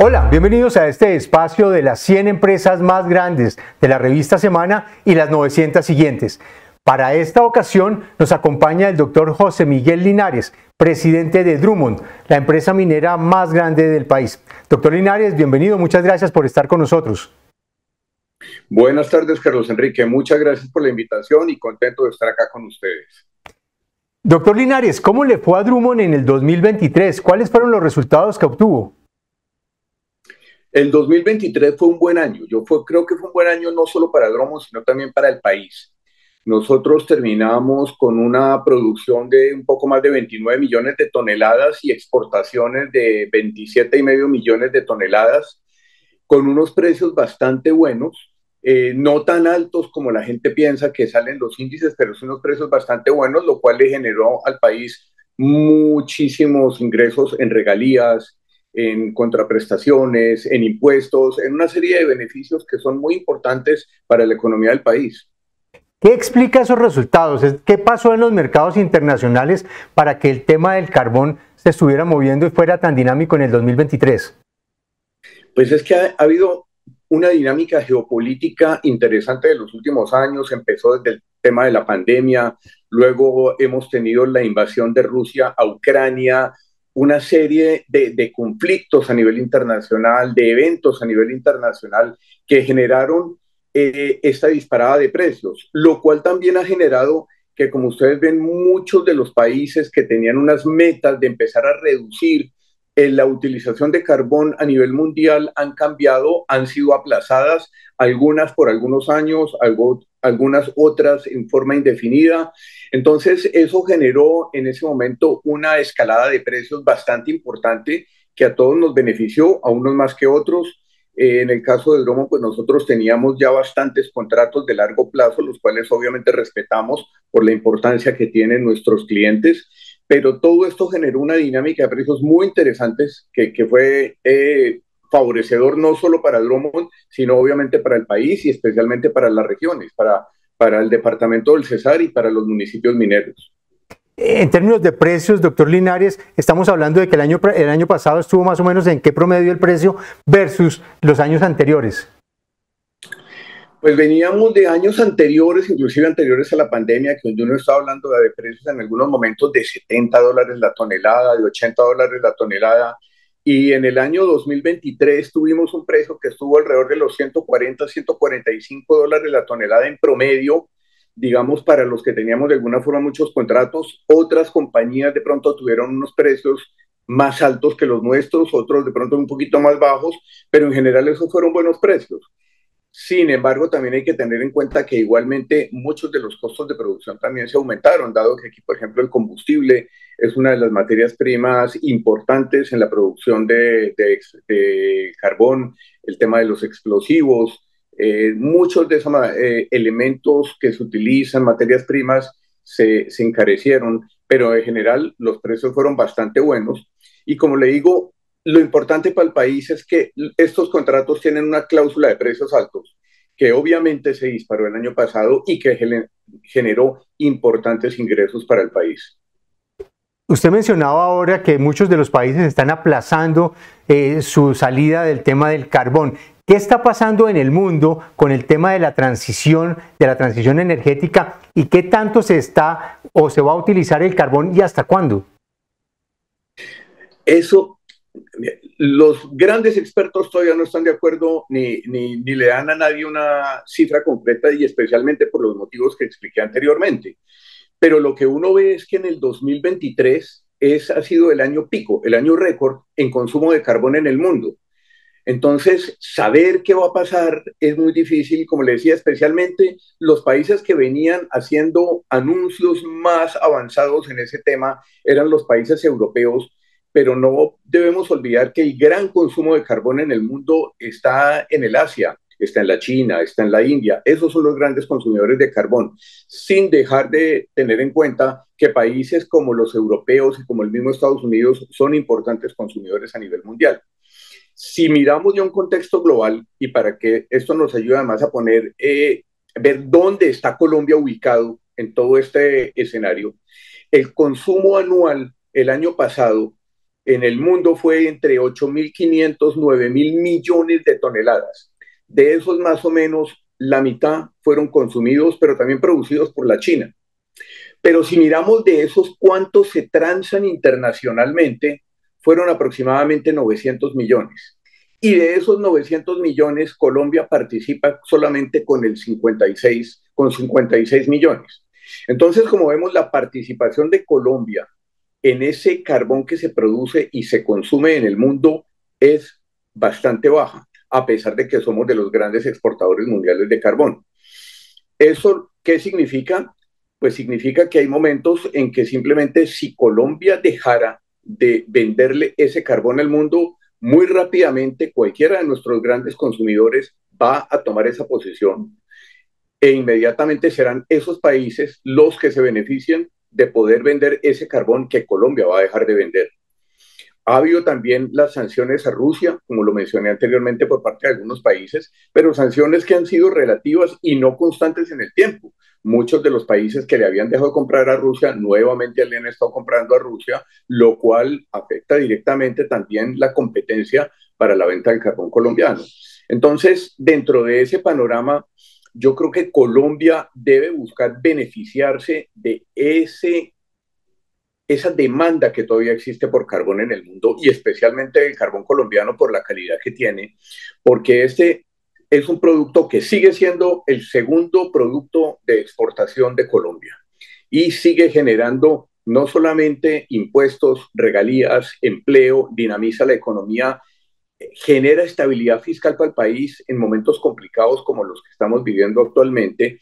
Hola, bienvenidos a este espacio de las 100 empresas más grandes de la revista Semana y las 900 siguientes. Para esta ocasión nos acompaña el doctor José Miguel Linares, presidente de Drummond, la empresa minera más grande del país. Doctor Linares, bienvenido, muchas gracias por estar con nosotros. Buenas tardes, Carlos Enrique. Muchas gracias por la invitación y contento de estar acá con ustedes. Doctor Linares, ¿cómo le fue a Drummond en el 2023? ¿Cuáles fueron los resultados que obtuvo? El 2023 fue un buen año. Creo que fue un buen año no solo para Drummond, sino también para el país. Nosotros terminamos con una producción de un poco más de 29 millones de toneladas y exportaciones de 27,5 millones de toneladas, con unos precios bastante buenos, no tan altos como la gente piensa que salen los índices, pero son unos precios bastante buenos, lo cual le generó al país muchísimos ingresos en regalías, en contraprestaciones, en impuestos, en una serie de beneficios que son muy importantes para la economía del país. ¿Qué explica esos resultados? ¿Qué pasó en los mercados internacionales para que el tema del carbón se estuviera moviendo y fuera tan dinámico en el 2023? Pues es que ha habido una dinámica geopolítica interesante de los últimos años. Empezó desde el tema de la pandemia, luego hemos tenido la invasión de Rusia a Ucrania, una serie de conflictos a nivel internacional, de eventos a nivel internacional que generaron esta disparada de precios, lo cual también ha generado que, como ustedes ven, muchos de los países que tenían unas metas de empezar a reducir la utilización de carbón a nivel mundial han cambiado, han sido aplazadas, algunas por algunos años, algunas otras en forma indefinida. Entonces, eso generó en ese momento una escalada de precios bastante importante que a todos nos benefició, a unos más que otros. En el caso del Drummond, pues nosotros teníamos ya bastantes contratos de largo plazo, los cuales obviamente respetamos por la importancia que tienen nuestros clientes, pero todo esto generó una dinámica de precios muy interesantes que fue favorecedor no solo para Drummond, sino obviamente para el país y especialmente para las regiones, para el departamento del Cesar y para los municipios mineros. En términos de precios, doctor Linares, estamos hablando de que el año pasado estuvo más o menos en qué promedio el precio versus los años anteriores. Pues veníamos de años anteriores, inclusive anteriores a la pandemia, que donde uno estaba hablando de precios en algunos momentos de $70 la tonelada, de $80 la tonelada, y en el año 2023 tuvimos un precio que estuvo alrededor de los 140, $145 la tonelada en promedio, digamos, para los que teníamos de alguna forma muchos contratos. Otras compañías de pronto tuvieron unos precios más altos que los nuestros, otros de pronto un poquito más bajos, pero en general esos fueron buenos precios. Sin embargo, también hay que tener en cuenta que igualmente muchos de los costos de producción también se aumentaron, dado que aquí, por ejemplo, el combustible es una de las materias primas importantes en la producción de carbón, el tema de los explosivos, muchos de esos elementos que se utilizan, materias primas, se encarecieron, pero en general los precios fueron bastante buenos. Y como le digo, lo importante para el país es que estos contratos tienen una cláusula de precios altos, que obviamente se disparó el año pasado y que generó importantes ingresos para el país. Usted mencionaba ahora que muchos de los países están aplazando su salida del tema del carbón. ¿Qué está pasando en el mundo con el tema de la transición energética y qué tanto se está o se va a utilizar el carbón y hasta cuándo? Eso, los grandes expertos todavía no están de acuerdo ni le dan a nadie una cifra concreta y especialmente por los motivos que expliqué anteriormente. Pero lo que uno ve es que en el 2023 ha sido el año pico, el año récord en consumo de carbón en el mundo. Entonces, saber qué va a pasar es muy difícil, como le decía, especialmente los países que venían haciendo anuncios más avanzados en ese tema eran los países europeos, pero no debemos olvidar que el gran consumo de carbón en el mundo está en el Asia, está en la China, está en la India. Esos son los grandes consumidores de carbón, sin dejar de tener en cuenta que países como los europeos y como el mismo Estados Unidos son importantes consumidores a nivel mundial. Si miramos ya un contexto global y para que esto nos ayude además a ver dónde está Colombia ubicado en todo este escenario, el consumo anual el año pasado en el mundo fue entre 8.500, 9.000 millones de toneladas. De esos más o menos la mitad fueron consumidos, pero también producidos por la China. Pero si miramos de esos cuántos se transan internacionalmente, fueron aproximadamente 900 millones. Y de esos 900 millones, Colombia participa solamente con el 56, con 56 millones. Entonces, como vemos, la participación de Colombia en ese carbón que se produce y se consume en el mundo es bastante baja, a pesar de que somos de los grandes exportadores mundiales de carbón. ¿Eso qué significa? Pues significa que hay momentos en que simplemente si Colombia dejara de venderle ese carbón al mundo, muy rápidamente cualquiera de nuestros grandes consumidores va a tomar esa posición e inmediatamente serán esos países los que se beneficien de poder vender ese carbón que Colombia va a dejar de vender. Ha habido también las sanciones a Rusia, como lo mencioné anteriormente, por parte de algunos países, pero sanciones que han sido relativas y no constantes en el tiempo. Muchos de los países que le habían dejado de comprar a Rusia nuevamente le han estado comprando a Rusia, lo cual afecta directamente también la competencia para la venta del carbón colombiano. Entonces, dentro de ese panorama, yo creo que Colombia debe buscar beneficiarse de esa demanda que todavía existe por carbón en el mundo y especialmente el carbón colombiano por la calidad que tiene, porque este es un producto que sigue siendo el segundo producto de exportación de Colombia y sigue generando no solamente impuestos, regalías, empleo, dinamiza la economía, genera estabilidad fiscal para el país en momentos complicados como los que estamos viviendo actualmente.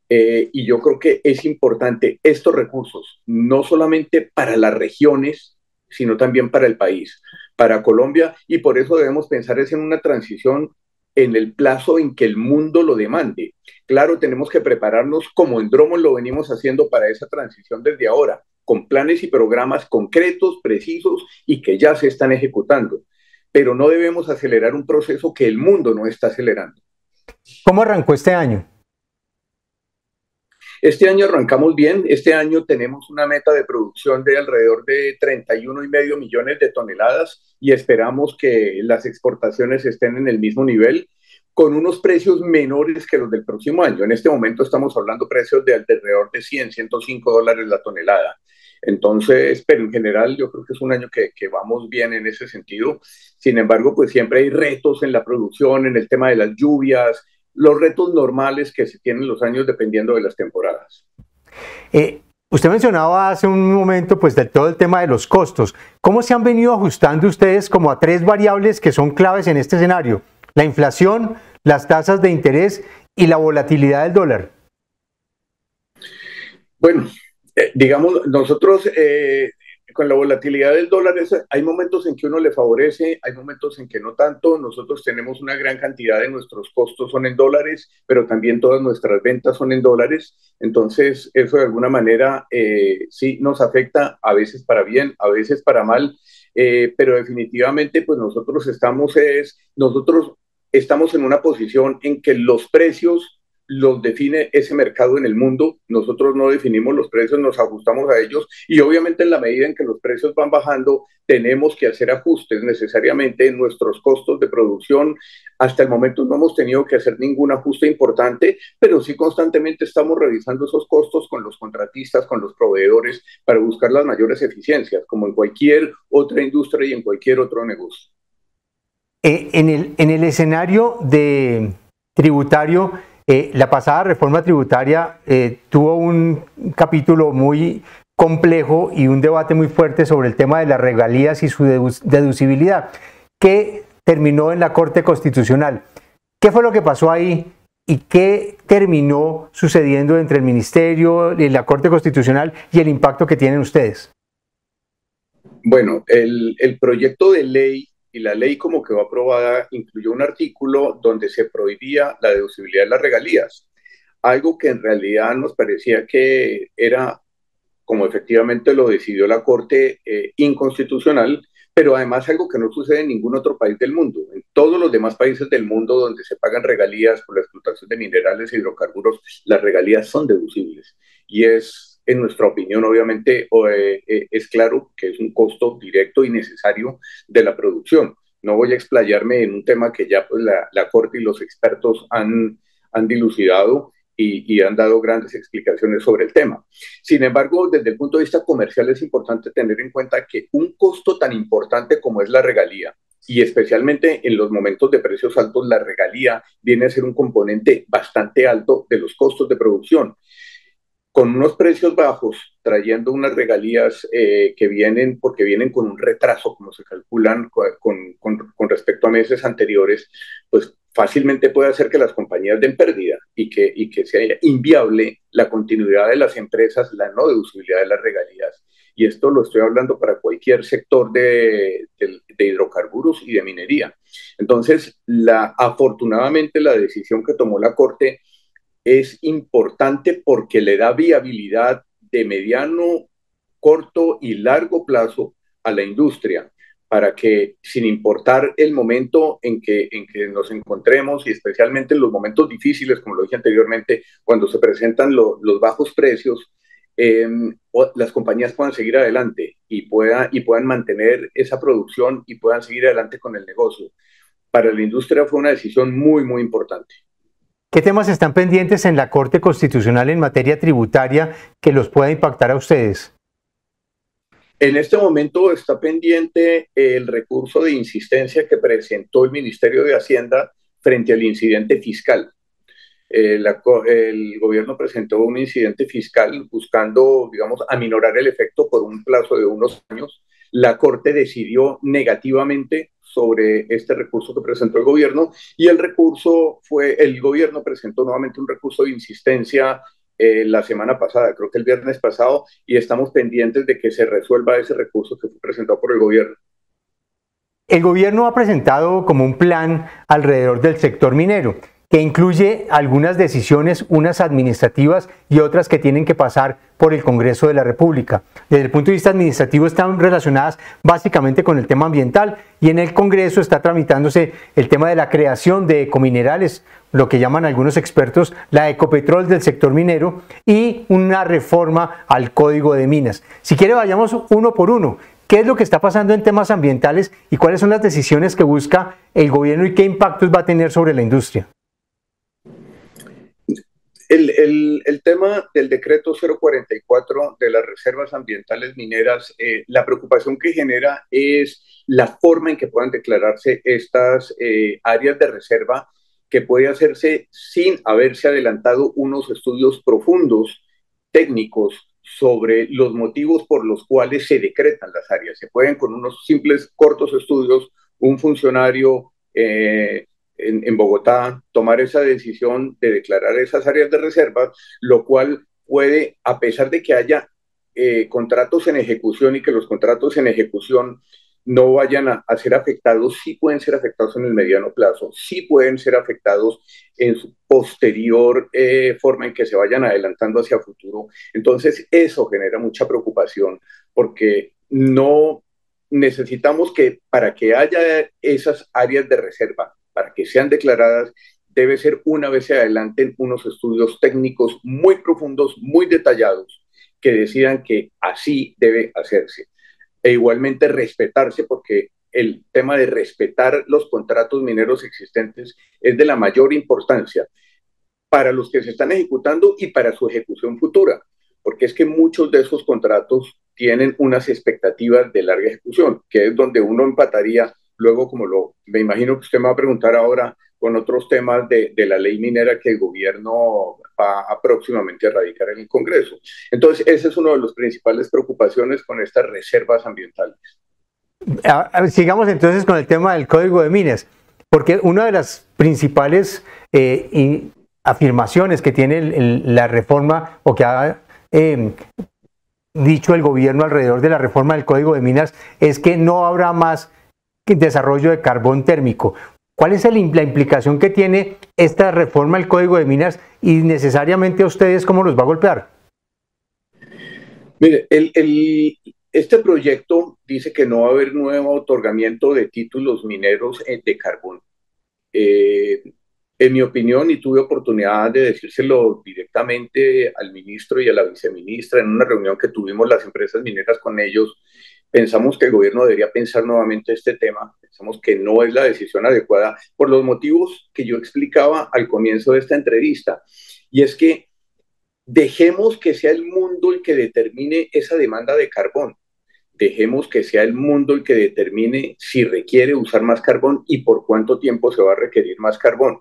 Y yo creo que es importante estos recursos, no solamente para las regiones, sino también para el país, para Colombia, y por eso debemos pensar es en una transición en el plazo en que el mundo lo demande. Claro, tenemos que prepararnos como en Dromo lo venimos haciendo para esa transición desde ahora, con planes y programas concretos, precisos y que ya se están ejecutando. Pero no debemos acelerar un proceso que el mundo no está acelerando. ¿Cómo arrancó este año? Este año arrancamos bien, este año tenemos una meta de producción de alrededor de 31,5 millones de toneladas y esperamos que las exportaciones estén en el mismo nivel con unos precios menores que los del próximo año. En este momento estamos hablando de precios de alrededor de 100, $105 la tonelada. Entonces, pero en general yo creo que es un año que vamos bien en ese sentido. Sin embargo, pues siempre hay retos en la producción, en el tema de las lluvias, los retos normales que se tienen los años dependiendo de las temporadas. Usted mencionaba hace un momento pues de todo el tema de los costos. ¿Cómo se han venido ajustando ustedes como a tres variables que son claves en este escenario? La inflación, las tasas de interés y la volatilidad del dólar. Bueno, digamos, nosotros con la volatilidad del dólar hay momentos en que uno le favorece, hay momentos en que no tanto. Nosotros tenemos una gran cantidad de nuestros costos son en dólares, pero también todas nuestras ventas son en dólares. Entonces, eso de alguna manera sí nos afecta, a veces para bien, a veces para mal, pero definitivamente pues nosotros estamos en una posición en que los precios los define ese mercado en el mundo. Nosotros no definimos los precios, nos ajustamos a ellos y obviamente en la medida en que los precios van bajando, tenemos que hacer ajustes necesariamente en nuestros costos de producción. Hasta el momento no hemos tenido que hacer ningún ajuste importante, pero sí constantemente estamos revisando esos costos con los contratistas, con los proveedores, para buscar las mayores eficiencias, como en cualquier otra industria y en cualquier otro negocio. En el escenario de tributario, la pasada reforma tributaria tuvo un capítulo muy complejo y un debate muy fuerte sobre el tema de las regalías y su deducibilidad, que terminó en la Corte Constitucional. ¿Qué fue lo que pasó ahí y qué terminó sucediendo entre el Ministerio y la Corte Constitucional y el impacto que tienen ustedes? Bueno, el proyecto de ley y la ley como quedó aprobada incluyó un artículo donde se prohibía la deducibilidad de las regalías, algo que en realidad nos parecía que era, como efectivamente lo decidió la Corte, inconstitucional, pero además algo que no sucede en ningún otro país del mundo. En todos los demás países del mundo donde se pagan regalías por la explotación de minerales e hidrocarburos, las regalías son deducibles. Y es en nuestra opinión, obviamente, es claro que es un costo directo y necesario de la producción. No voy a explayarme en un tema que ya pues, la Corte y los expertos han dilucidado y han dado grandes explicaciones sobre el tema. Sin embargo, desde el punto de vista comercial es importante tener en cuenta que un costo tan importante como es la regalía, y especialmente en los momentos de precios altos, la regalía viene a ser un componente bastante alto de los costos de producción. Con unos precios bajos, trayendo unas regalías que vienen, porque vienen con un retraso, como se calculan con respecto a meses anteriores, pues fácilmente puede hacer que las compañías den pérdida y que sea inviable la continuidad de las empresas, la no deducibilidad de las regalías. Y esto lo estoy hablando para cualquier sector de hidrocarburos y de minería. Entonces, afortunadamente la decisión que tomó la Corte es importante porque le da viabilidad de mediano, corto y largo plazo a la industria para que, sin importar el momento en que nos encontremos y especialmente en los momentos difíciles, como lo dije anteriormente, cuando se presentan los bajos precios, eh, las compañías puedan seguir adelante y puedan mantener esa producción y puedan seguir adelante con el negocio. Para la industria fue una decisión muy, muy importante. ¿Qué temas están pendientes en la Corte Constitucional en materia tributaria que los pueda impactar a ustedes? En este momento está pendiente el recurso de insistencia que presentó el Ministerio de Hacienda frente al incidente fiscal. El gobierno presentó un incidente fiscal buscando, digamos, aminorar el efecto por un plazo de unos años. La Corte decidió negativamente sobre este recurso que presentó el gobierno y el gobierno presentó nuevamente un recurso de insistencia la semana pasada, creo que el viernes pasado, y estamos pendientes de que se resuelva ese recurso que fue presentado por el gobierno. El gobierno ha presentado como un plan alrededor del sector minero, que incluye algunas decisiones, unas administrativas y otras que tienen que pasar por el Congreso de la República. Desde el punto de vista administrativo están relacionadas básicamente con el tema ambiental y en el Congreso está tramitándose el tema de la creación de ecominerales, lo que llaman algunos expertos la Ecopetrol del sector minero y una reforma al Código de Minas. Si quiere vayamos uno por uno. ¿Qué es lo que está pasando en temas ambientales y cuáles son las decisiones que busca el gobierno y qué impactos va a tener sobre la industria? El tema del decreto 044 de las reservas ambientales mineras, la preocupación que genera es la forma en que puedan declararse estas áreas de reserva, que puede hacerse sin haberse adelantado unos estudios profundos, técnicos, sobre los motivos por los cuales se decretan las áreas. Se pueden con unos simples cortos estudios, un funcionario en Bogotá tomar esa decisión de declarar esas áreas de reserva, lo cual puede, a pesar de que haya contratos en ejecución y que los contratos en ejecución no vayan a ser afectados, sí pueden ser afectados en el mediano plazo, sí pueden ser afectados en su posterior forma en que se vayan adelantando hacia futuro. Entonces, eso genera mucha preocupación porque no necesitamos que para que haya esas áreas de reserva, para que sean declaradas, debe ser una vez se adelanten unos estudios técnicos muy profundos, muy detallados, que decidan que así debe hacerse. E igualmente respetarse, porque el tema de respetar los contratos mineros existentes es de la mayor importancia para los que se están ejecutando y para su ejecución futura, porque es que muchos de esos contratos tienen unas expectativas de larga ejecución, que es donde uno empataría luego, me imagino que usted me va a preguntar ahora, con otros temas de la ley minera que el gobierno va a próximamente a radicar en el Congreso. Entonces, ese es uno de las principales preocupaciones con estas reservas ambientales. Sigamos entonces con el tema del Código de Minas, porque una de las principales afirmaciones que tiene la reforma o que ha dicho el gobierno alrededor de la reforma del Código de Minas es que no habrá más desarrollo de carbón térmico. ¿Cuál es la implicación que tiene esta reforma del Código de Minas y necesariamente a ustedes cómo los va a golpear? Mire, este proyecto dice que no va a haber nuevo otorgamiento de títulos mineros de carbón. En mi opinión, y tuve oportunidad de decírselo directamente al ministro y a la viceministra en una reunión que tuvimos las empresas mineras con ellos, pensamos que el gobierno debería pensar nuevamente este tema. Pensamos que no es la decisión adecuada por los motivos que yo explicaba al comienzo de esta entrevista. Y es que dejemos que sea el mundo el que determine esa demanda de carbón. Dejemos que sea el mundo el que determine si requiere usar más carbón y por cuánto tiempo se va a requerir más carbón.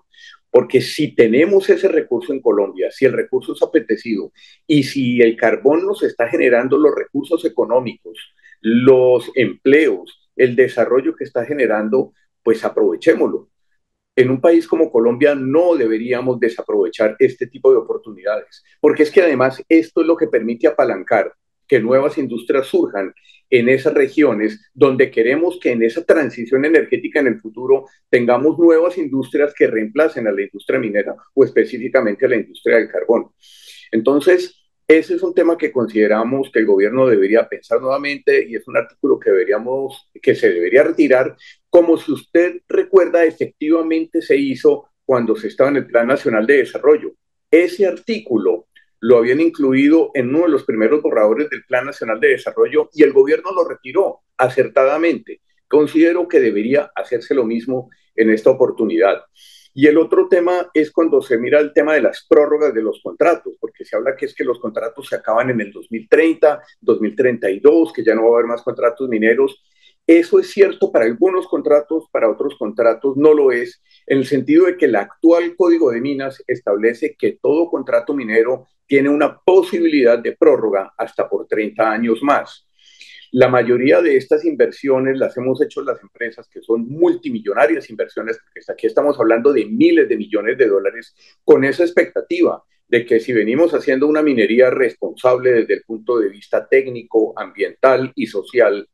Porque si tenemos ese recurso en Colombia, si el recurso es apetecido y si el carbón nos está generando los recursos económicos, los empleos, el desarrollo que está generando, pues aprovechémoslo. En un país como Colombia no deberíamos desaprovechar este tipo de oportunidades, porque es que además esto es lo que permite apalancar que nuevas industrias surjan en esas regiones donde queremos que en esa transición energética en el futuro tengamos nuevas industrias que reemplacen a la industria minera o específicamente a la industria del carbón. Entonces, ese es un tema que consideramos que el gobierno debería pensar nuevamente y es un artículo que se debería retirar, como si usted recuerda, efectivamente se hizo cuando se estaba en el Plan Nacional de Desarrollo. Ese artículo lo habían incluido en uno de los primeros borradores del Plan Nacional de Desarrollo y el gobierno lo retiró acertadamente. Considero que debería hacerse lo mismo en esta oportunidad. Y el otro tema es cuando se mira el tema de las prórrogas de los contratos, porque se habla que es que los contratos se acaban en el 2030, 2032, que ya no va a haber más contratos mineros. Eso es cierto para algunos contratos, para otros contratos no lo es, en el sentido de que el actual Código de Minas establece que todo contrato minero tiene una posibilidad de prórroga hasta por 30 años más. La mayoría de estas inversiones las hemos hecho las empresas que son multimillonarias inversiones, porque aquí estamos hablando de miles de millones de dólares, con esa expectativa de que si venimos haciendo una minería responsable desde el punto de vista técnico, ambiental y social,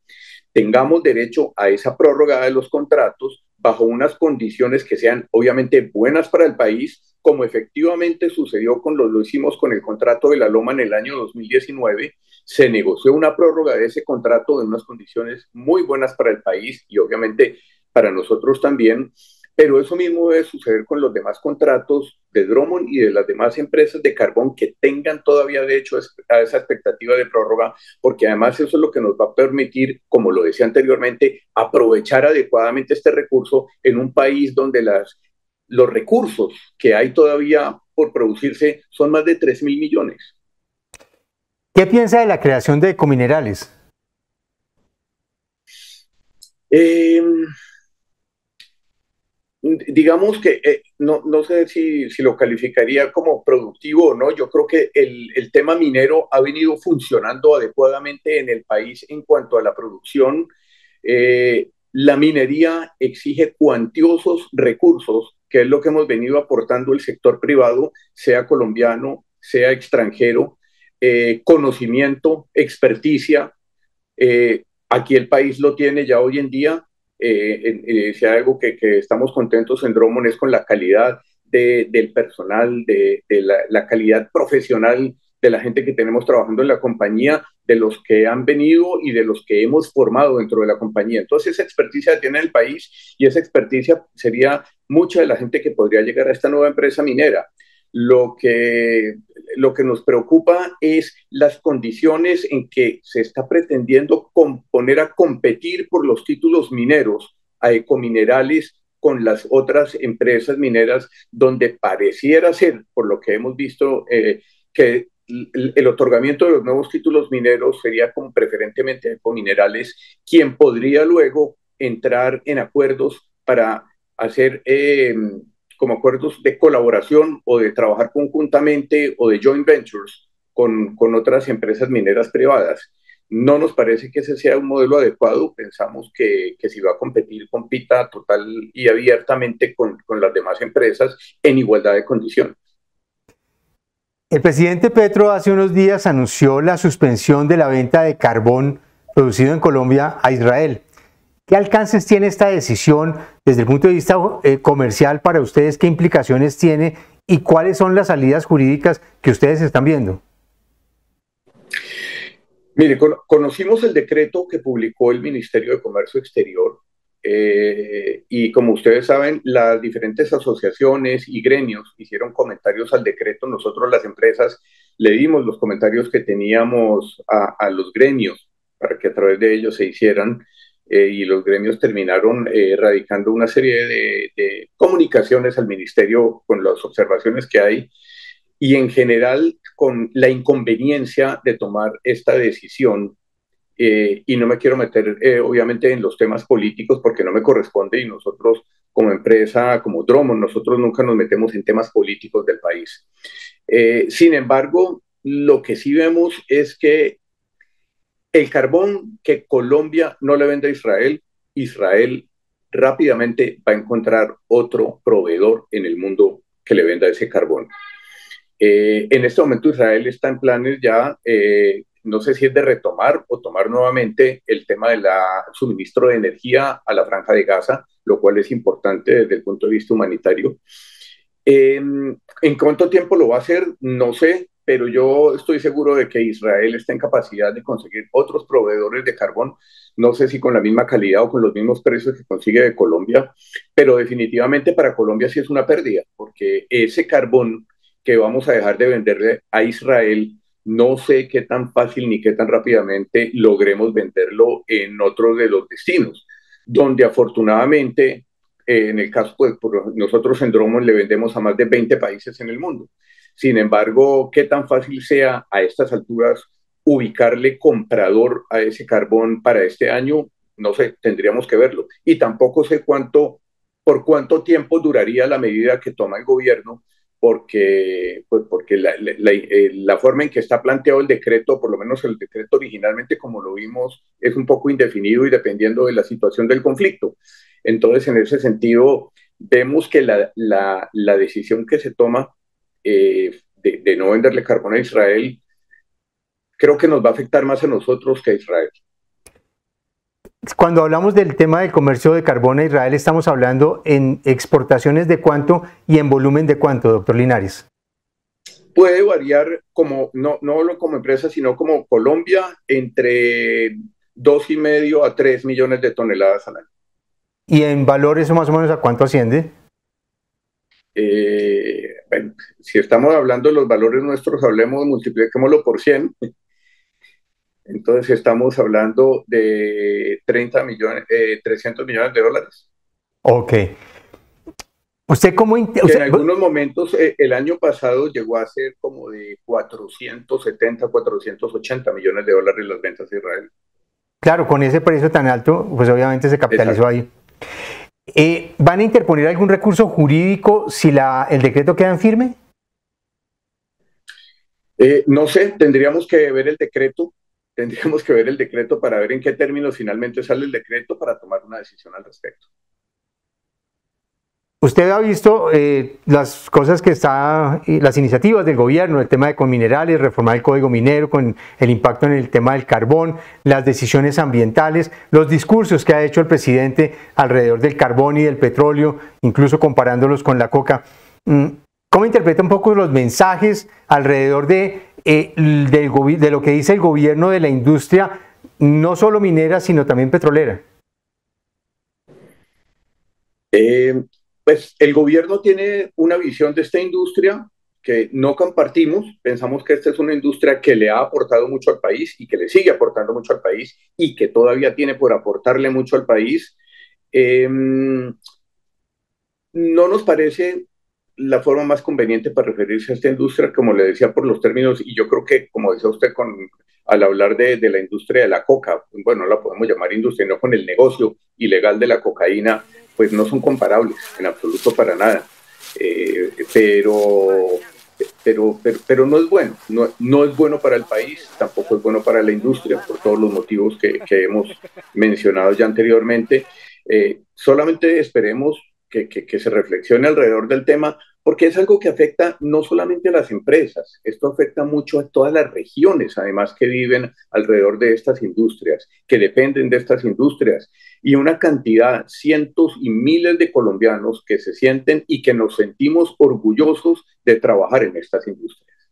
tengamos derecho a esa prórroga de los contratos bajo unas condiciones que sean obviamente buenas para el país, como efectivamente sucedió lo hicimos con el contrato de La Loma en el año 2019, se negoció una prórroga de ese contrato en unas condiciones muy buenas para el país y obviamente para nosotros también, pero eso mismo debe suceder con los demás contratos de Drummond y de las demás empresas de carbón que tengan todavía de hecho a esa expectativa de prórroga, porque además eso es lo que nos va a permitir, como lo decía anteriormente, aprovechar adecuadamente este recurso en un país donde los recursos que hay todavía por producirse son más de 3.000 millones. ¿Qué piensa de la creación de Ecominerales? Digamos que no sé si lo calificaría como productivo o no. Yo creo que el tema minero ha venido funcionando adecuadamente en el país en cuanto a la producción. La minería exige cuantiosos recursos, que es lo que hemos venido aportando el sector privado, sea colombiano, sea extranjero, conocimiento, experticia. Aquí el país lo tiene ya hoy en día. Si hay algo que estamos contentos en Drummond es con la calidad del personal, la calidad profesional de la gente que tenemos trabajando en la compañía, de los que han venido y de los que hemos formado dentro de la compañía. Entonces, esa experticia tiene el país y esa experticia sería mucha de la gente que podría llegar a esta nueva empresa minera. Lo que, lo que nos preocupa es las condiciones en que se está pretendiendo poner a competir por los títulos mineros a Ecominerales con las otras empresas mineras, donde pareciera ser, por lo que hemos visto, que el otorgamiento de los nuevos títulos mineros sería con preferentemente Ecominerales, quien podría luego entrar en acuerdos para hacer como acuerdos de colaboración o de trabajar conjuntamente o de joint ventures con otras empresas mineras privadas. No nos parece que ese sea un modelo adecuado. Pensamos que si va a competir, compita total y abiertamente con las demás empresas en igualdad de condiciones. El presidente Petro hace unos días anunció la suspensión de la venta de carbón producido en Colombia a Israel. ¿Qué alcances tiene esta decisión desde el punto de vista comercial para ustedes? ¿Qué implicaciones tiene? ¿Y cuáles son las salidas jurídicas que ustedes están viendo? Mire, conocimos el decreto que publicó el Ministerio de Comercio Exterior y como ustedes saben, las diferentes asociaciones y gremios hicieron comentarios al decreto. Nosotros, las empresas, le dimos los comentarios que teníamos a los gremios para que a través de ellos se hicieran, y los gremios terminaron radicando una serie de comunicaciones al ministerio con las observaciones que hay y en general con la inconveniencia de tomar esta decisión. Y no me quiero meter, obviamente, en los temas políticos porque no me corresponde, y nosotros como empresa, como Dromo, nosotros nunca nos metemos en temas políticos del país. Sin embargo, lo que sí vemos es que el carbón que Colombia no le vende a Israel, Israel rápidamente va a encontrar otro proveedor en el mundo que le venda ese carbón. En este momento Israel está en planes ya, no sé si es de retomar o tomar nuevamente el tema del suministro de energía a la Franja de Gaza, lo cual es importante desde el punto de vista humanitario. ¿En cuánto tiempo lo va a hacer? No sé, pero yo estoy seguro de que Israel está en capacidad de conseguir otros proveedores de carbón. No sé si con la misma calidad o con los mismos precios que consigue de Colombia, pero definitivamente para Colombia sí es una pérdida, porque ese carbón que vamos a dejar de venderle a Israel, no sé qué tan fácil ni qué tan rápidamente logremos venderlo en otros de los destinos, donde afortunadamente, en el caso, pues, nosotros en Dromo le vendemos a más de 20 países en el mundo. Sin embargo, qué tan fácil sea a estas alturas ubicarle comprador a ese carbón para este año, no sé, tendríamos que verlo. Y tampoco sé por cuánto tiempo duraría la medida que toma el gobierno, porque, pues porque la forma en que está planteado el decreto, por lo menos el decreto originalmente como lo vimos, es un poco indefinido y dependiendo de la situación del conflicto. Entonces, en ese sentido, vemos que la decisión que se toma de no venderle carbón a Israel, creo que nos va a afectar más a nosotros que a Israel. Cuando hablamos del tema del comercio de carbón a Israel, estamos hablando en exportaciones de cuánto y en volumen de cuánto, doctor Linares. Puede variar, como no solo como empresa, sino como Colombia, entre 2,5 a 3 millones de toneladas al año. ¿Y en valor eso más o menos a cuánto asciende? Bueno, si estamos hablando de los valores nuestros, hablemos, multipliquémoslo por 100. Entonces estamos hablando de 30 millones, 300 millones de dólares. Ok. ¿Usted cómo...? En algunos momentos, el año pasado llegó a ser como de 470, 480 millones de dólares las ventas a Israel. Claro, con ese precio tan alto, pues obviamente se capitalizó. Exacto. Ahí. ¿Van a interponer algún recurso jurídico si el decreto queda en firme? No sé, tendríamos que ver el decreto. Tendríamos que ver el decreto para ver en qué términos finalmente sale el decreto para tomar una decisión al respecto. Usted ha visto las cosas que las iniciativas del gobierno, el tema de Conminerales, reformar el Código Minero con el impacto en el tema del carbón, las decisiones ambientales, los discursos que ha hecho el presidente alrededor del carbón y del petróleo, incluso comparándolos con la coca. ¿Cómo interpreta un poco los mensajes alrededor de lo que dice el gobierno de la industria, no solo minera, sino también petrolera? Pues el gobierno tiene una visión de esta industria que no compartimos. Pensamos que esta es una industria que le ha aportado mucho al país y que le sigue aportando mucho al país y que todavía tiene por aportarle mucho al país. No nos parece la forma más conveniente para referirse a esta industria, como le decía, por los términos, y yo creo que, como decía usted al hablar de la industria de la coca, bueno, la podemos llamar industria, no, con el negocio ilegal de la cocaína, pues no son comparables en absoluto para nada. Pero no es bueno, no es bueno para el país, tampoco es bueno para la industria, por todos los motivos que hemos mencionado ya anteriormente. Solamente esperemos que se reflexione alrededor del tema, porque es algo que afecta no solamente a las empresas, esto afecta mucho a todas las regiones, además, que viven alrededor de estas industrias, que dependen de estas industrias, y una cantidad, cientos y miles de colombianos que se sienten y que nos sentimos orgullosos de trabajar en estas industrias.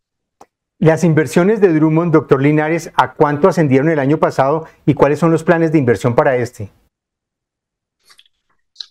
Las inversiones de Drummond, doctor Linares, ¿a cuánto ascendieron el año pasado y cuáles son los planes de inversión para este?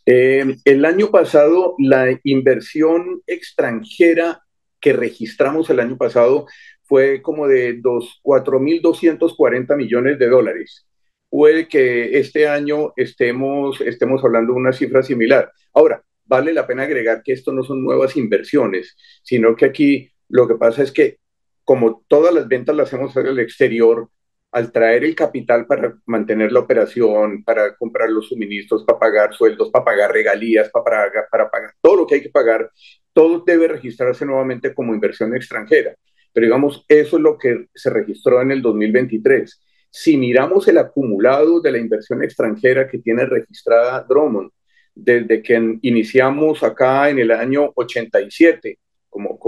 El año pasado, la inversión extranjera que registramos el año pasado fue como de 4.240 millones de dólares. Puede que este año estemos hablando de una cifra similar. Ahora, vale la pena agregar que esto no son nuevas inversiones, sino que aquí lo que pasa es que como todas las ventas las hacemos en el exterior, al traer el capital para mantener la operación, para comprar los suministros, para pagar sueldos, para pagar regalías, para pagar todo lo que hay que pagar, todo debe registrarse nuevamente como inversión extranjera. Pero digamos, eso es lo que se registró en el 2023. Si miramos el acumulado de la inversión extranjera que tiene registrada Drummond, desde que iniciamos acá en el año 87, como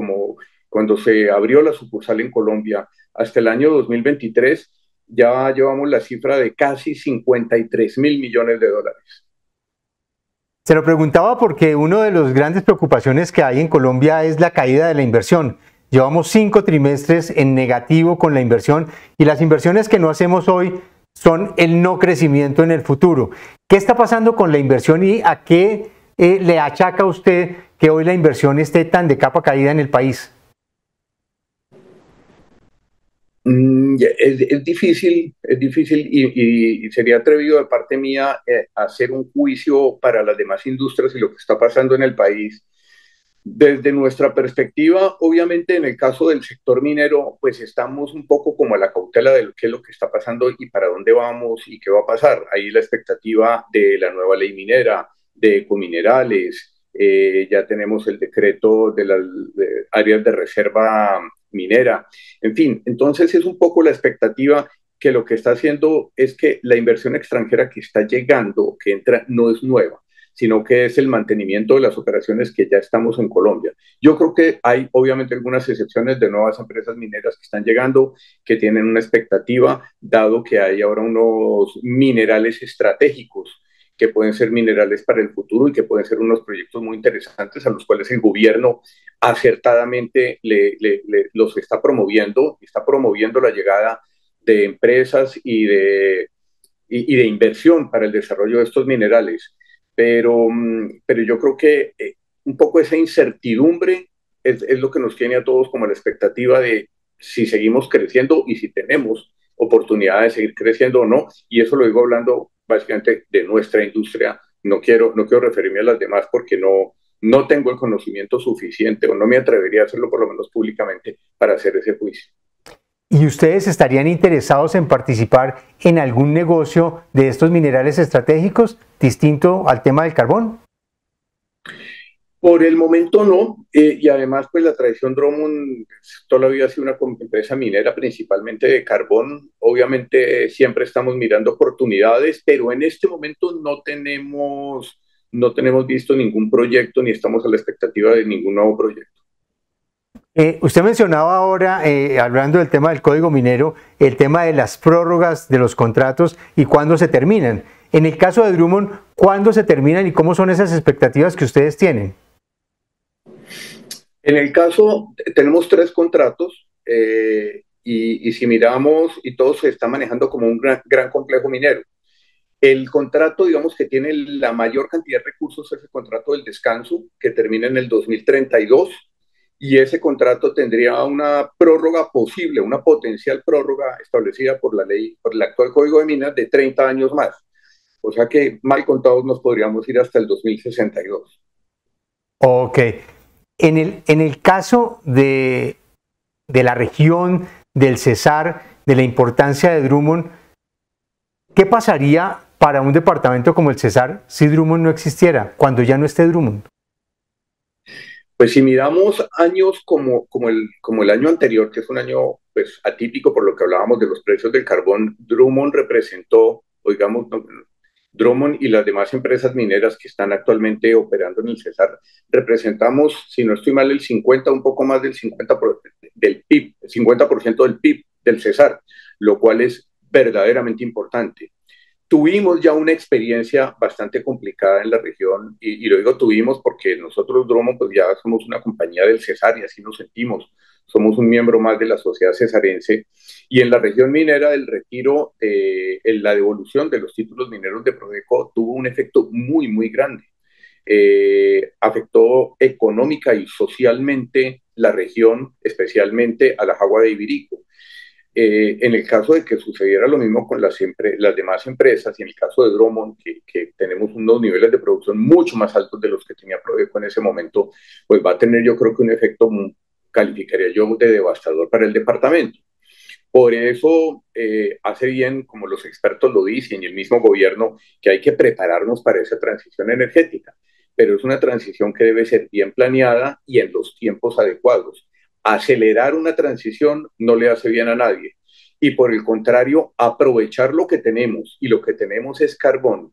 cuando se abrió la sucursal en Colombia, hasta el año 2023, ya llevamos la cifra de casi 53.000 millones de dólares. Se lo preguntaba porque una de las grandes preocupaciones que hay en Colombia es la caída de la inversión. Llevamos 5 trimestres en negativo con la inversión y las inversiones que no hacemos hoy son el no crecimiento en el futuro. ¿Qué está pasando con la inversión y a qué le achaca usted que hoy la inversión esté tan de capa caída en el país? Es difícil y sería atrevido de parte mía hacer un juicio para las demás industrias y lo que está pasando en el país. Desde nuestra perspectiva, obviamente en el caso del sector minero, pues estamos un poco como a la cautela de qué es lo que está pasando y para dónde vamos y qué va a pasar. Ahí la expectativa de la nueva ley minera, de ecominerales, ya tenemos el decreto de las áreas de reserva minera, en fin, entonces es un poco la expectativa que lo que está haciendo es que la inversión extranjera que está llegando, que entra, no es nueva, sino que es el mantenimiento de las operaciones que ya estamos en Colombia. Yo creo que hay obviamente algunas excepciones de nuevas empresas mineras que están llegando, que tienen una expectativa, dado que hay ahora unos minerales estratégicos que pueden ser minerales para el futuro y que pueden ser unos proyectos muy interesantes a los cuales el gobierno acertadamente los está promoviendo la llegada de empresas y de inversión para el desarrollo de estos minerales. Pero yo creo que un poco esa incertidumbre es lo que nos tiene a todos como la expectativa de si seguimos creciendo y si tenemos oportunidad de seguir creciendo o no. Y eso lo digo hablando básicamente de nuestra industria. No quiero referirme a las demás porque no tengo el conocimiento suficiente o no me atrevería a hacerlo por lo menos públicamente para hacer ese juicio. ¿Y ustedes estarían interesados en participar en algún negocio de estos minerales estratégicos distinto al tema del carbón? Por el momento no, y además pues la tradición Drummond todavía ha sido una empresa minera principalmente de carbón. Obviamente siempre estamos mirando oportunidades, pero en este momento no tenemos visto ningún proyecto ni estamos a la expectativa de ningún nuevo proyecto. Usted mencionaba ahora, hablando del tema del código minero, el tema de las prórrogas de los contratos y cuándo se terminan. En el caso de Drummond, ¿cuándo se terminan y cómo son esas expectativas que ustedes tienen? En el caso, tenemos 3 contratos y si miramos, y todo se está manejando como un gran complejo minero. El contrato, digamos, que tiene la mayor cantidad de recursos es el contrato del descanso, que termina en el 2032, y ese contrato tendría una prórroga posible, una potencial prórroga establecida por la ley, por el actual Código de Minas de 30 años más. O sea que mal contados nos podríamos ir hasta el 2062. Ok. En el caso de la región, del Cesar, de la importancia de Drummond, ¿qué pasaría para un departamento como el Cesar si Drummond no existiera, cuando ya no esté Drummond? Pues si miramos años como el año anterior, que es un año pues, atípico por lo que hablábamos de los precios del carbón, Drummond representó, oigamos, Drummond y las demás empresas mineras que están actualmente operando en el Cesar, representamos, si no estoy mal, el 50, un poco más del 50% del PIB, el 50% del PIB del Cesar, lo cual es verdaderamente importante. Tuvimos ya una experiencia bastante complicada en la región y lo digo tuvimos porque nosotros Drummond pues ya somos una compañía del Cesar y así nos sentimos, somos un miembro más de la sociedad cesarense y en la región minera del Retiro la devolución de los títulos mineros de Prodeco tuvo un efecto muy muy grande afectó económica y socialmente la región, especialmente a la Jagua de Ibirico. En el caso de que sucediera lo mismo con las demás empresas, y en el caso de Drummond, que tenemos unos niveles de producción mucho más altos de los que tenía Prodeco en ese momento, pues va a tener yo creo que un efecto, calificaría yo, de devastador para el departamento. Por eso hace bien, como los expertos lo dicen y el mismo gobierno, que hay que prepararnos para esa transición energética, pero es una transición que debe ser bien planeada y en los tiempos adecuados. Acelerar una transición no le hace bien a nadie. Y por el contrario, aprovechar lo que tenemos, y lo que tenemos es carbón,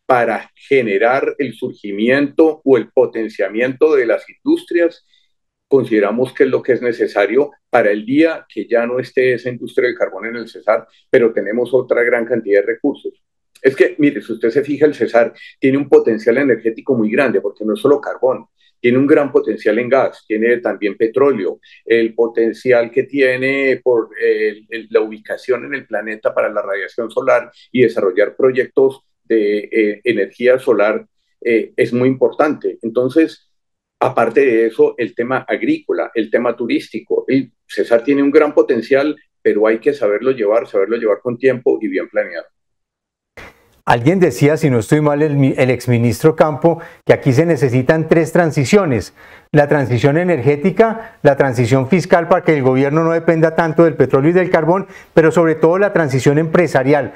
para generar el surgimiento o el potenciamiento de las industrias, consideramos que es lo que es necesario para el día que ya no esté esa industria del carbón en el Cesar, pero tenemos otra gran cantidad de recursos. Es que, mire, si usted se fija, el Cesar tiene un potencial energético muy grande, porque no es solo carbón, tiene un gran potencial en gas, tiene también petróleo, el potencial que tiene por la ubicación en el planeta para la radiación solar y desarrollar proyectos de energía solar es muy importante. Entonces, aparte de eso, el tema agrícola, el tema turístico. El Cesar tiene un gran potencial, pero hay que saberlo llevar con tiempo y bien planeado. Alguien decía, si no estoy mal, el exministro Campo, que aquí se necesitan tres transiciones: la transición energética, la transición fiscal para que el gobierno no dependa tanto del petróleo y del carbón, pero sobre todo la transición empresarial.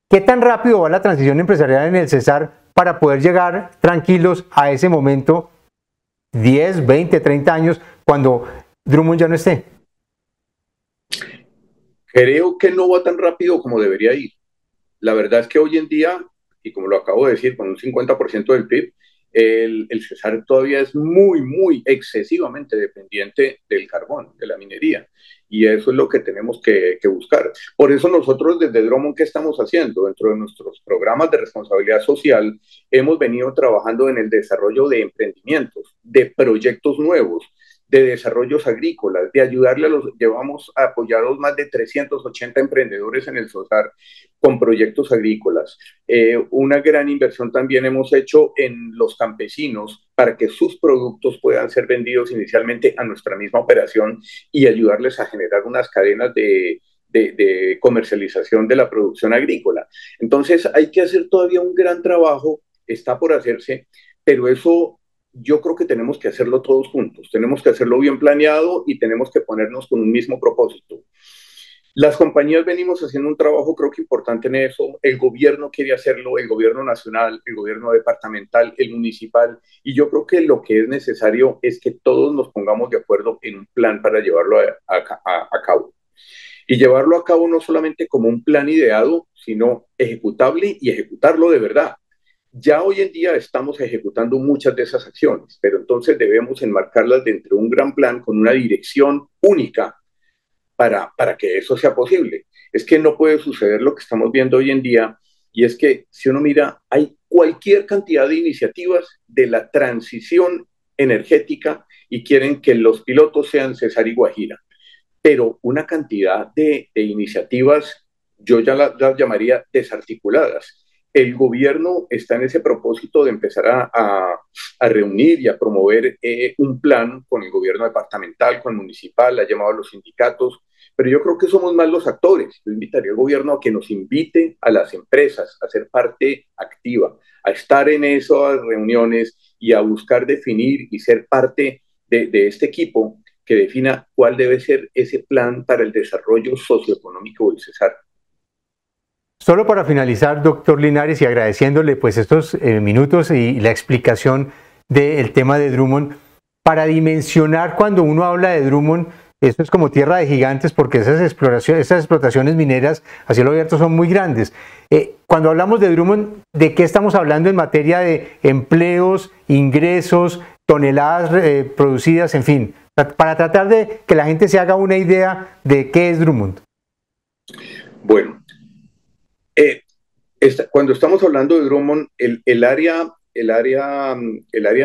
¿Qué tan rápido va la transición empresarial en el Cesar para poder llegar tranquilos a ese momento, 10, 20, 30 años, cuando Drummond ya no esté? Creo que no va tan rápido como debería ir. La verdad es que hoy en día, y como lo acabo de decir, con un 50% del PIB, el Cesar todavía es muy, muy excesivamente dependiente del carbón, de la minería. Y eso es lo que tenemos que buscar. Por eso nosotros desde Drummond, ¿qué estamos haciendo? Dentro de nuestros programas de responsabilidad social, hemos venido trabajando en el desarrollo de emprendimientos, de proyectos nuevos, de desarrollos agrícolas, de ayudarle a llevamos apoyados más de 380 emprendedores en el Cesar con proyectos agrícolas. Una gran inversión también hemos hecho en los campesinos para que sus productos puedan ser vendidos inicialmente a nuestra misma operación y ayudarles a generar unas cadenas de comercialización de la producción agrícola. Entonces hay que hacer todavía un gran trabajo, está por hacerse, pero eso yo creo que tenemos que hacerlo todos juntos, tenemos que hacerlo bien planeado y tenemos que ponernos con un mismo propósito. Las compañías venimos haciendo un trabajo creo que importante en eso, el gobierno quiere hacerlo, el gobierno nacional, el gobierno departamental, el municipal, y yo creo que lo que es necesario es que todos nos pongamos de acuerdo en un plan para llevarlo a cabo. Y llevarlo a cabo no solamente como un plan ideado, sino ejecutable y ejecutarlo de verdad. Ya hoy en día estamos ejecutando muchas de esas acciones, pero entonces debemos enmarcarlas dentro de un gran plan con una dirección única para que eso sea posible. Es que no puede suceder lo que estamos viendo hoy en día, y es que si uno mira, hay cualquier cantidad de iniciativas de la transición energética y quieren que los pilotos sean Cesar y Guajira, pero una cantidad de iniciativas, yo ya las llamaría desarticuladas. El gobierno está en ese propósito de empezar a reunir y a promover un plan con el gobierno departamental, con el municipal, ha llamado a los sindicatos, pero yo creo que somos más los actores. Yo invitaría al gobierno a que nos invite a las empresas a ser parte activa, a estar en esas reuniones y a buscar definir y ser parte de este equipo que defina cuál debe ser ese plan para el desarrollo socioeconómico del Cesar. Solo para finalizar, doctor Linares, y agradeciéndole pues estos minutos y la explicación del tema de Drummond, para dimensionar cuando uno habla de Drummond, esto es como tierra de gigantes porque esas explotaciones mineras a cielo abierto son muy grandes. Cuando hablamos de Drummond, ¿de qué estamos hablando en materia de empleos, ingresos, toneladas producidas, en fin? Para tratar de que la gente se haga una idea de qué es Drummond. Bueno, cuando estamos hablando de Drummond, el área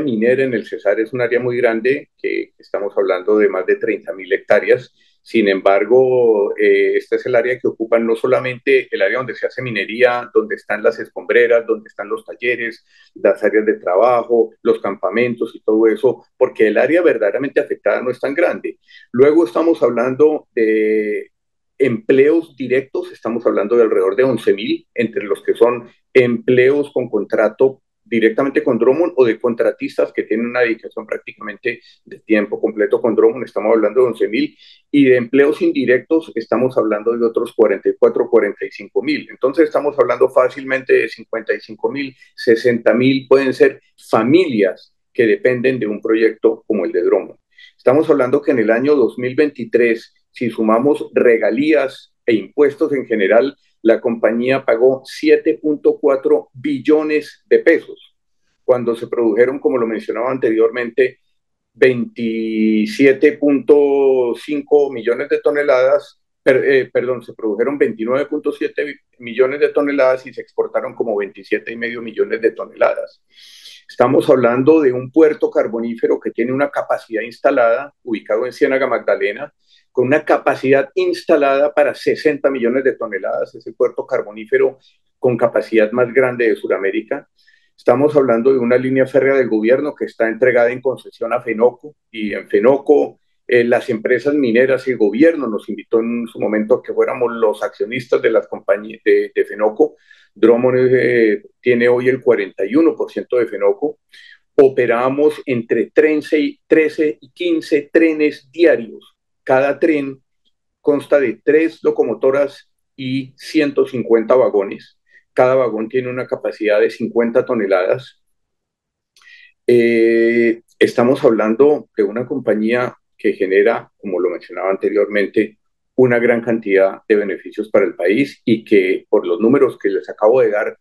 minera en el Cesar es un área muy grande, que estamos hablando de más de 30.000 hectáreas, Sin embargo, este es el área que ocupan no solamente el área donde se hace minería, donde están las escombreras, donde están los talleres, las áreas de trabajo, los campamentos y todo eso, porque el área verdaderamente afectada no es tan grande. Luego estamos hablando de empleos directos, estamos hablando de alrededor de 11.000, entre los que son empleos con contrato directamente con Drummond o de contratistas que tienen una dedicación prácticamente de tiempo completo con Drummond, estamos hablando de 11.000, y de empleos indirectos estamos hablando de otros 44, 45.000. Entonces estamos hablando fácilmente de 55.000, 60.000, pueden ser familias que dependen de un proyecto como el de Drummond. Estamos hablando que en el año 2023, si sumamos regalías e impuestos en general, la compañía pagó 7.4 billones de pesos, cuando se produjeron, como lo mencionaba anteriormente, 27.5 millones de toneladas, se produjeron 29.7 millones de toneladas y se exportaron como 27,5 millones de toneladas. Estamos hablando de un puerto carbonífero que tiene una capacidad instalada, ubicado en Ciénaga Magdalena, con una capacidad instalada para 60 millones de toneladas, es el puerto carbonífero con capacidad más grande de Sudamérica. Estamos hablando de una línea férrea del gobierno que está entregada en concesión a Fenoco, y en Fenoco las empresas mineras y el gobierno nos invitó en su momento a que fuéramos los accionistas de las compañías de Fenoco. Drummond tiene hoy el 41% de Fenoco. Operamos entre 13 y 15 trenes diarios. Cada tren consta de 3 locomotoras y 150 vagones. Cada vagón tiene una capacidad de 50 toneladas. Estamos hablando de una compañía que genera, como lo mencionaba anteriormente, una gran cantidad de beneficios para el país y que, por los números que les acabo de dar,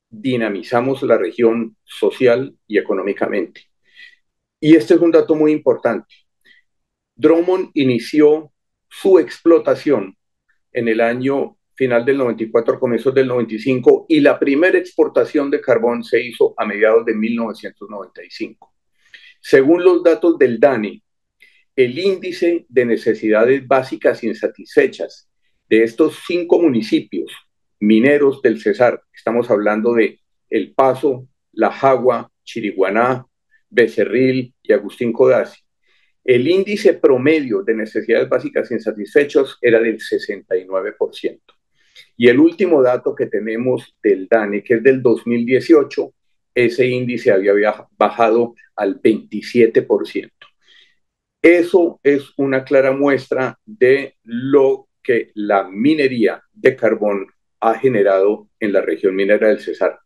dinamizamos la región social y económicamente. Y este es un dato muy importante. Drummond inició su explotación en el año final del 94, comienzos del 95, y la primera exportación de carbón se hizo a mediados de 1995. Según los datos del DANE, el índice de necesidades básicas insatisfechas de estos 5 municipios mineros del Cesar, estamos hablando de El Paso, La Jagua, Chiriguaná, Becerril y Agustín Codazzi, el índice promedio de necesidades básicas insatisfechos era del 69%. Y el último dato que tenemos del DANE, que es del 2018, ese índice había bajado al 27%. Eso es una clara muestra de lo que la minería de carbón ha generado en la región minera del Cesar,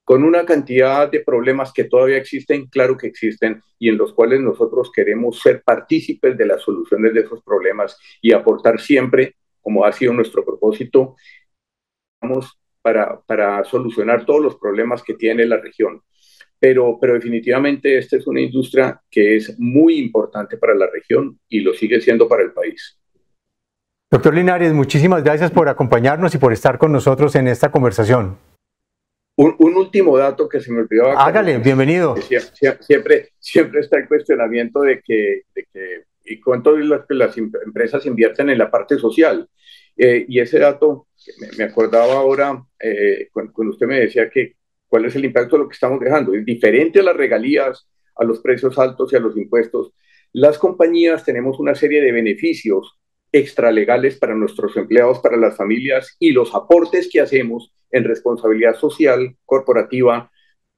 con una cantidad de problemas que todavía existen, claro que existen, y en los cuales nosotros queremos ser partícipes de las soluciones de esos problemas y aportar siempre, como ha sido nuestro propósito, para solucionar todos los problemas que tiene la región. Pero definitivamente esta es una industria que es muy importante para la región y lo sigue siendo para el país. Doctor Linares, muchísimas gracias por acompañarnos y por estar con nosotros en esta conversación. Un último dato que se me olvidaba. Hágale, bienvenido. Siempre está el cuestionamiento de que y cuánto las empresas invierten en la parte social. Y ese dato, me acordaba ahora cuando usted me decía que cuál es el impacto de lo que estamos dejando. Es diferente a las regalías, a los precios altos y a los impuestos. Las compañías tenemos una serie de beneficios extralegales para nuestros empleados, para las familias, y los aportes que hacemos en responsabilidad social corporativa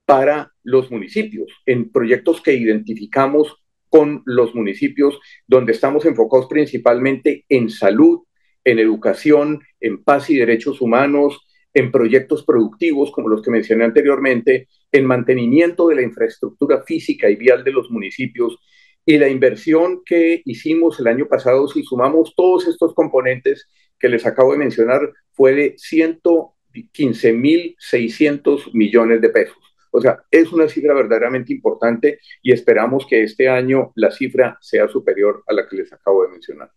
para los municipios, en proyectos que identificamos con los municipios, donde estamos enfocados principalmente en salud, en educación, en paz y derechos humanos, en proyectos productivos como los que mencioné anteriormente, en mantenimiento de la infraestructura física y vial de los municipios. Y la inversión que hicimos el año pasado, si sumamos todos estos componentes que les acabo de mencionar, fue de 115.600 millones de pesos. O sea, es una cifra verdaderamente importante y esperamos que este año la cifra sea superior a la que les acabo de mencionar.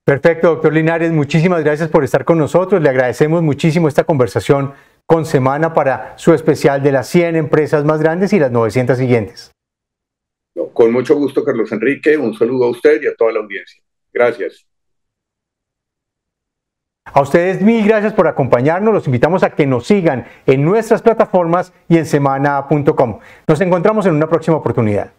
Perfecto, doctor Linares, muchísimas gracias por estar con nosotros. Le agradecemos muchísimo esta conversación con Semana para su especial de las 100 empresas más grandes y las 900 siguientes. Con mucho gusto, Carlos Enrique. Un saludo a usted y a toda la audiencia. Gracias. Gracias. A ustedes mil gracias por acompañarnos. Los invitamos a que nos sigan en nuestras plataformas y en semana.com. Nos encontramos en una próxima oportunidad.